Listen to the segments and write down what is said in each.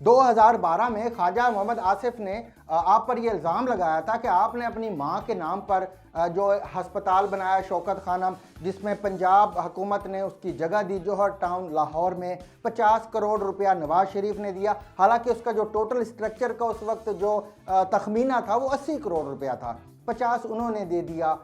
2012 में ख्वाजा मोहम्मद आसिफ ने आप पर यह इल्ज़ाम लगाया था कि आपने अपनी मां के नाम पर जो हस्पताल बनाया शौकत खानम, जिसमें पंजाब हुकूमत ने उसकी जगह दी जौहर टाउन लाहौर में। 50 करोड़ रुपया नवाज शरीफ ने दिया, हालांकि उसका जो टोटल स्ट्रक्चर का उस वक्त जो तखमीना था वो 80 करोड़ रुपया था। 50 उन्होंने दे दिया।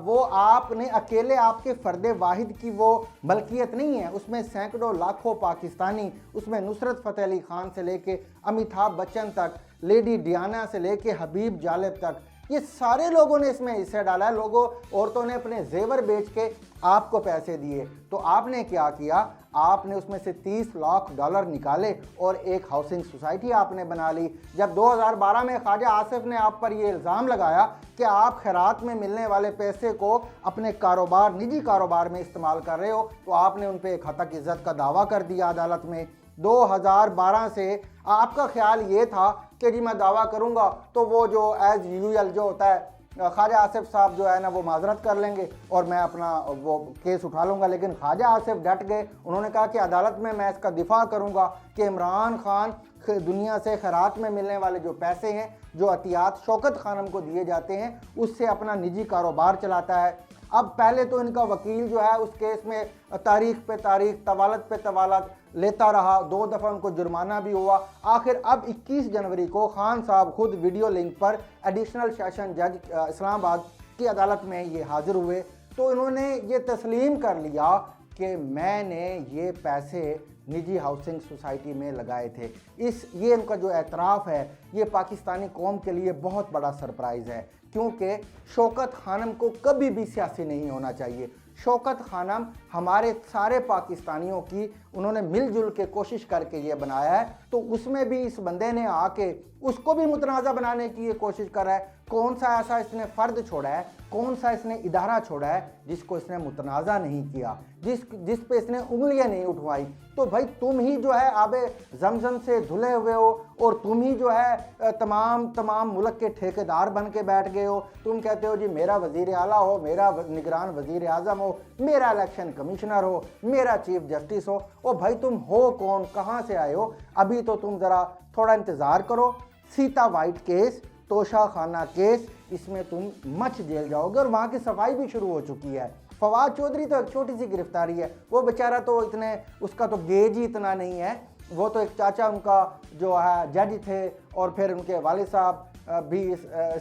वो आपने अकेले, आपके फ़र्द वाहिद की वो मलकियत नहीं है, उसमें सैकड़ों लाखों पाकिस्तानी, उसमें नुसरत फ़तेह अली खान से लेके अमिताभ बच्चन तक, लेडी डियाना से लेके हबीब जालिब तक, ये सारे लोगों ने इसमें हिस्सा डाला है। लोगों, औरतों ने अपने जेवर बेच के आपको पैसे दिए। तो आपने क्या किया, आपने उसमें से 30 लाख डॉलर निकाले और एक हाउसिंग सोसाइटी आपने बना ली। जब 2012 में ख्वाजा आसिफ ने आप पर यह इल्ज़ाम लगाया कि आप खैरात में मिलने वाले पैसे को अपने कारोबार, निजी कारोबार में इस्तेमाल कर रहे हो, तो आपने उन पर एक हतक इज़्ज़त का दावा कर दिया अदालत में। 2012 से आपका ख्याल ये था कि जी मैं दावा करूंगा तो वो जो एज़ यूजुअल जो होता है ख्वाजा आसिफ साहब जो है ना वो माजरत कर लेंगे और मैं अपना वो केस उठा लूँगा। लेकिन ख्वाजा आसिफ डट गए, उन्होंने कहा कि अदालत में मैं इसका दिफा करूँगा कि इमरान खान दुनिया से खैरात में मिलने वाले जो पैसे हैं, जो अतियात शौकत खानम को दिए जाते हैं, उससे अपना निजी कारोबार चलाता है। अब पहले तो इनका वकील जो है उस केस में तारीख पे तारीख, तवालत पे तवालत लेता रहा, 2 दफ़ा उनको जुर्माना भी हुआ। आखिर अब 21 जनवरी को खान साहब खुद वीडियो लिंक पर एडिशनल सेशन जज इस्लामाबाद की अदालत में ये हाजिर हुए। तो इन्होंने ये तस्लीम कर लिया कि मैंने ये पैसे निजी हाउसिंग सोसाइटी में लगाए थे। ये इनका जो एतराफ़ है, ये पाकिस्तानी कौम के लिए बहुत बड़ा सरप्राइज़ है, क्योंकि शौकत खानम को कभी भी सियासी नहीं होना चाहिए। शौकत खानम हमारे सारे पाकिस्तानियों की उन्होंने मिलजुल के कोशिश करके ये बनाया है, तो उसमें भी इस बंदे ने आके उसको भी मुतनाज़ा बनाने की ये कोशिश कर रहा है। कौन सा ऐसा इसने फ़र्द छोड़ा है, कौन सा इसने इदारा छोड़ा है जिसको इसने मुतनाज़ा नहीं किया, जिस पे इसने उंगलियां नहीं उठवाई। तो भाई तुम ही जो है आबे जमजम से धुले हुए हो और तुम ही जो है तमाम मुल्क के ठेकेदार बन के बैठ गए हो। तुम कहते हो जी मेरा वज़ीर आला हो, मेरा निगरान वज़ीर आज़म हो, मेरा इलेक्शन कमिश्नर हो, मेरा चीफ जस्टिस हो। ओ भाई तुम हो कौन, कहाँ से आए हो? अभी तो तुम ज़रा थोड़ा इंतज़ार करो। सीता वाइट केस, तोशा खाना केस, इसमें तुम मच जेल जाओगे और वहाँ की सफाई भी शुरू हो चुकी है। फवाद चौधरी तो एक छोटी सी गिरफ्तारी है, वो बेचारा तो इतने, उसका तो गेज ही इतना नहीं है। वो तो एक चाचा उनका जो है जज थे और फिर उनके वालिद साहब भी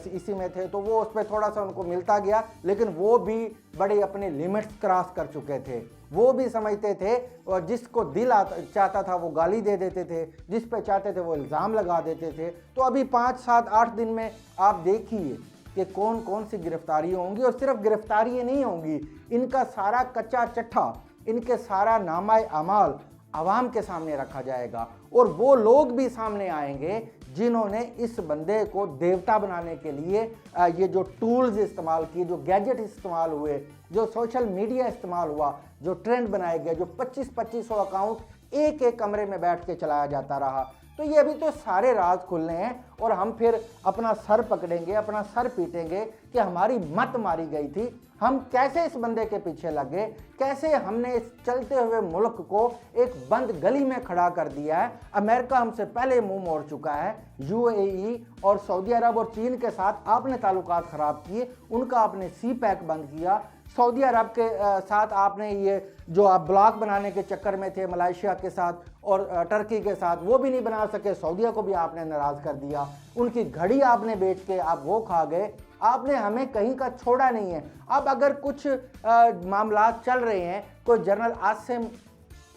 इसी में थे, तो वो उस पर थोड़ा सा उनको मिलता गया, लेकिन वो भी बड़े अपने लिमिट्स क्रॉस कर चुके थे। वो भी समझते थे और जिसको दिल चाहता था वो गाली दे देते थे, जिस पे चाहते थे वो इल्ज़ाम लगा देते थे। तो अभी 5, 7, 8 दिन में आप देखिए कि कौन कौन सी गिरफ्तारियाँ होंगी, और सिर्फ गिरफ्तारियाँ नहीं होंगी, इनका सारा कच्चा चट्ठा, इनके सारा नामा अमाल आवाम के सामने रखा जाएगा। और वो लोग भी सामने आएंगे जिन्होंने इस बंदे को देवता बनाने के लिए ये जो टूल्स इस्तेमाल किए, जो गैजेट इस्तेमाल हुए, जो सोशल मीडिया इस्तेमाल हुआ, जो ट्रेंड बनाए गए, जो 2500 अकाउंट एक एक कमरे में बैठ के चलाया जाता रहा। तो ये अभी तो सारे राज खुलने हैं और हम फिर अपना सर पकड़ेंगे, अपना सर पीटेंगे कि हमारी मत मारी गई थी, हम कैसे इस बंदे के पीछे लगे, कैसे हमने इस चलते हुए मुल्क को एक बंद गली में खड़ा कर दिया है। अमेरिका हमसे पहले मुंह मोड़ चुका है, यूएई और सऊदी अरब और चीन के साथ आपने ताल्लुकात ख़राब किए, उनका आपने सी पैक बंद किया। सऊदी अरब के साथ आपने ये जो आप ब्लॉक बनाने के चक्कर में थे मलेशिया के साथ और टर्की के साथ, वो भी नहीं बना सके, सऊदीया को भी आपने नाराज़ कर दिया। उनकी घड़ी आपने बेच के आप वो खा गए, आपने हमें कहीं का छोड़ा नहीं है। अब अगर कुछ मामला चल रहे हैं, कोई जनरल आसिम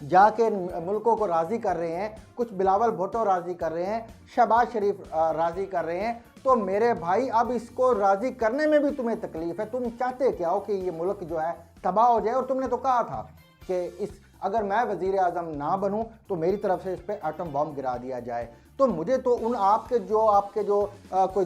जाके मुल्कों को राज़ी कर रहे हैं, कुछ बिलावल भुट्टो राज़ी कर रहे हैं, शहबाज शरीफ राज़ी कर रहे हैं, तो मेरे भाई अब इसको राज़ी करने में भी तुम्हें तकलीफ़ है। तुम चाहते क्या हो कि ये मुल्क जो है तबाह हो जाए? और तुमने तो कहा था कि अगर मैं वज़ीर आज़म ना बनूं तो मेरी तरफ से इस पर एटम बम गिरा दिया जाए। तो मुझे तो उन आपके जो कोई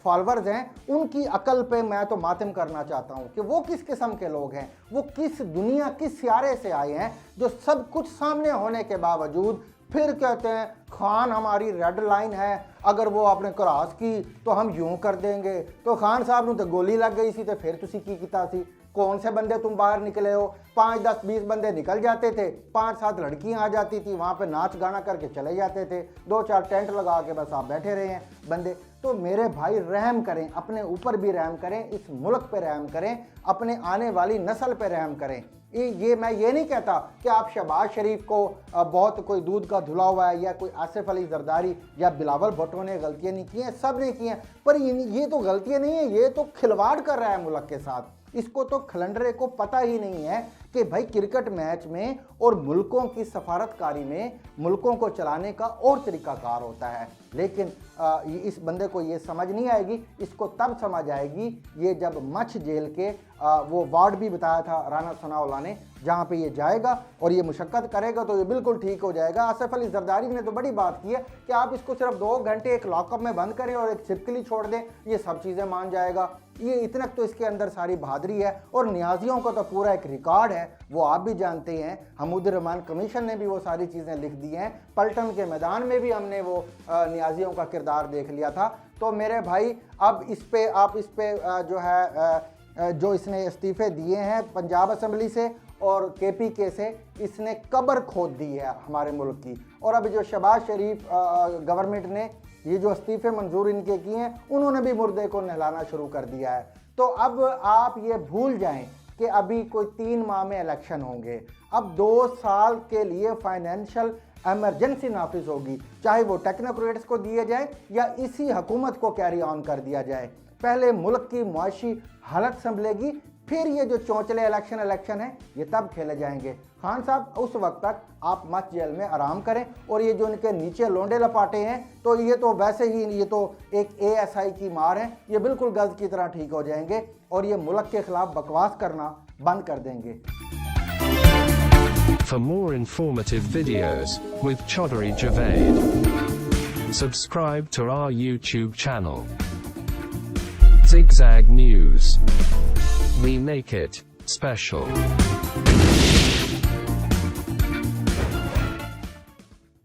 फॉलोअर्स हैं उनकी अकल पे मैं तो मातम करना चाहता हूं कि वो किस किस्म के लोग हैं, वो किस दुनिया, किस सियारे से आए हैं, जो सब कुछ सामने होने के बावजूद फिर कहते हैं खान हमारी रेड लाइन है, अगर वो आपने क्रॉस की तो हम यूं कर देंगे। तो खान साहब नूं तो गोली लग गई सी, तो फिर तुसी की कीता सी? कौन से बंदे तुम बाहर निकले हो? 5, 10, 20 बंदे निकल जाते थे, 5, 7 लड़कियां आ जाती थी, वहां पे नाच गाना करके चले जाते थे, 2, 4 टेंट लगा के बस आप बैठे रहे हैं बंदे। तो मेरे भाई रहम करें, अपने ऊपर भी रहम करें, इस मुल्क पे रहम करें, अपने आने वाली नस्ल पे रहम करें। ये मैं ये नहीं कहता कि आप शहबाज शरीफ को बहुत कोई दूध का धुला हुआ है, या कोई आसिफ अली जरदारी या बिलावल भुट्टो ने गलतियां नहीं की हैं, सब ने की हैं, पर ये तो गलतियां नहीं है, ये तो खिलवाड़ कर रहा है मुल्क के साथ। इसको तो खलंडरे को पता ही नहीं है कि भाई क्रिकेट मैच में और मुल्कों की सफारतकारी में मुल्कों को चलाने का और तरीकाकार होता है। लेकिन इस बंदे को ये समझ नहीं आएगी, इसको तब समझ आएगी ये जब मछ जेल के वो वार्ड भी बताया था राना सनाउल्लाह ने, जहाँ पे ये जाएगा और ये मुशक्कत करेगा तो ये बिल्कुल ठीक हो जाएगा। आसिफ अली जरदारी ने तो बड़ी बात की है कि आप इसको सिर्फ 2 घंटे एक लॉकअप में बंद करें और एक छिपकली छोड़ दें, ये सब चीज़ें मान जाएगा। ये इतना तो इसके अंदर सारी बहादुरी है। और न्याजियों का तो पूरा एक रिकॉर्ड है, वो आप भी जानते हैं। हमूदुर रहमान कमीशन ने भी वो सारी चीज़ें लिख दी हैं, पलटन के मैदान में भी हमने वो न्याजियों का किरदार देख लिया था। तो मेरे भाई अब आप इस पे जो है जो इसने इस्तीफ़े दिए हैं पंजाब असम्बली से और KPK से, इसने कब्र खोद दी है हमारे मुल्क की। और अब जो शहबाज शरीफ गवर्नमेंट ने ये जो इस्तीफ़े मंजूर इनके किए हैं, उन्होंने भी मुर्दे को नहलाना शुरू कर दिया है। तो अब आप ये भूल जाएं कि अभी कोई 3 माह में इलेक्शन होंगे। अब 2 साल के लिए फाइनेंशियल एमरजेंसी नाफिज होगी, चाहे वो टेक्नोक्रेट्स को दिए जाए या इसी हुकूमत को कैरी ऑन कर दिया जाए। पहले मुल्क की मुआशी हालत संभलेगी, फिर ये जो चौंचले इलेक्शन है ये तब खेले जाएंगे। खान साहब उस वक्त तक आप मत जेल में आराम करें। और ये जो इनके नीचे लोंडे लपाटे हैं, तो ये तो वैसे ही ये तो एक ASI की मार है, ये बिल्कुल गज की तरह ठीक हो जाएंगे और ये मुल्क के खिलाफ बकवास करना बंद कर देंगे। For more informative videos with Chaudhary Javed, subscribe to our YouTube channel. Zigzag News. We make it special.